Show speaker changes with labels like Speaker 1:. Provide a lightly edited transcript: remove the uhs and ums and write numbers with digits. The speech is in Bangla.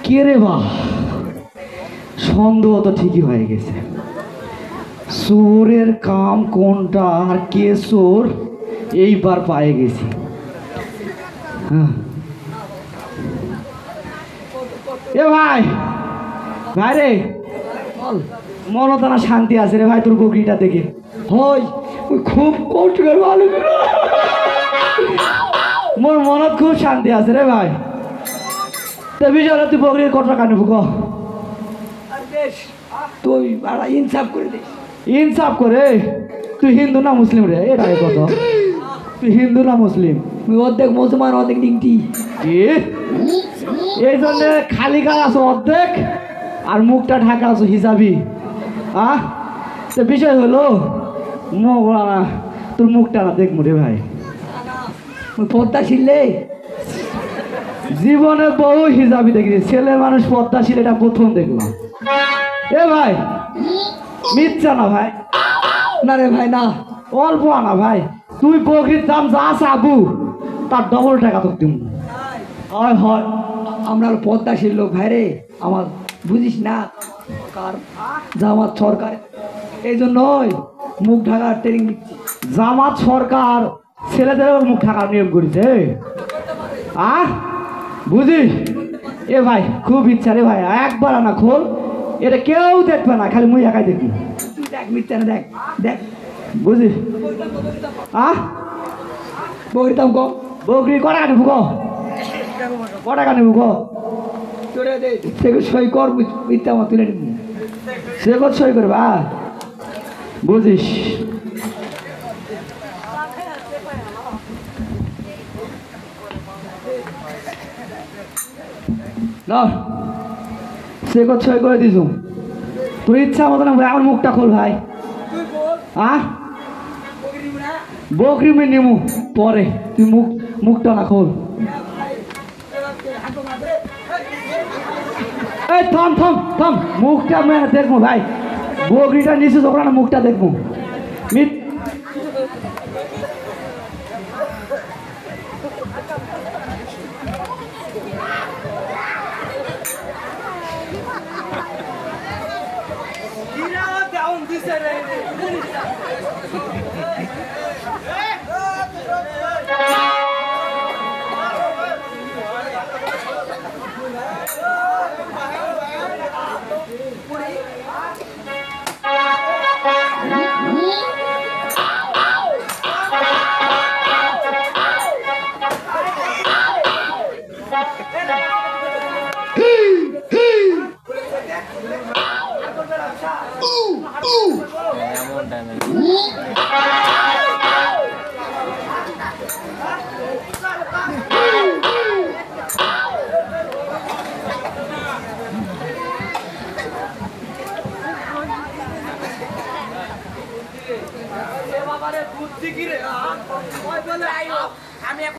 Speaker 1: কে রে বা, সন্দেহ তো ঠিকই হয়ে গেছে। চোরের কাম কোনটা আর কে চোর এইবার পায়ে গেছি। হ্যাঁ এ ভাই, ভাই রে মনতানা শান্তি আছে রে ভাই তোর বকরিটা দেখে। হয় খুব কষ্ট করে ভালো করে মোর মনত খুব শান্তি আছে রে ভাই। তো বিষয় তুই বকরির কত টাকা নেবো ক?
Speaker 2: তুই ইনসাফ করে দিস।
Speaker 1: ইনসাফ করে? তুই হিন্দু না মুসলিম রে? এটা কত? তুই হিন্দু না মুসলিম?
Speaker 2: তুই অর্ধেক মুসলমান অর্ধেক ডিংটি।
Speaker 1: এই জন্য খালি গায়ে আছো অর্ধেক আর মুখটা ঢাকা আছো হিসাবি। তো বিষয় হলো মোগলা তোর মুখটা না দেখবো রে ভাই।
Speaker 2: পদ্মাশীল
Speaker 1: জীবনে বহু হিসাবি দেখেছি, ছেলে মানুষ পদ্মাশীল এটা প্রথম দেখলাম। এ ভাই মিথ্যা না ভাই?
Speaker 2: না রে ভাই না,
Speaker 1: অল্প আনা ভাই। তুই বকরির দাম যা চাবু তার ডবল টাকা তোর দিব। হয় হয়
Speaker 2: আমরা পদ্মাশীল লোক ভাই রে, আমার বুঝিস না কার জামাত সরকার, এই জন্যই মুখ ঢাকার ট্রেনিং দিচ্ছি।
Speaker 1: জামাত সরকার ছেলেদের মুখ ঢাকার নিয়ম করেছে। বুঝিস? এ ভাই খুব ইচ্ছা রে ভাই, একবার আনা খোল, এটা কেউ দেখবে না, খালি মুই একাই দেখবি।
Speaker 2: তুই দেখ মিথ্যা না, দেখ দেখ
Speaker 1: বুঝিস?
Speaker 2: বকরির দাম কম।
Speaker 1: বকরি কটা নেবো ক? কটা নেবো ক?
Speaker 2: সে সই কর, মিথ্যা আমার তুলে নিবি।
Speaker 1: সে কত সই করবে? বুঝিস? না সে কত সই করে দিস তোর ইচ্ছা মতো না ভাই। আমার মুখটা খোল ভাই। বকরি মে নিমু পরে, তুই মুখটা না খোল। এই থাম থাম থাম, মুখটা আমি দেখবো ভাই। বকরিটা নিচে যখন না মুখটা দেখবো।
Speaker 3: বুদ্ধি কি রে? আমি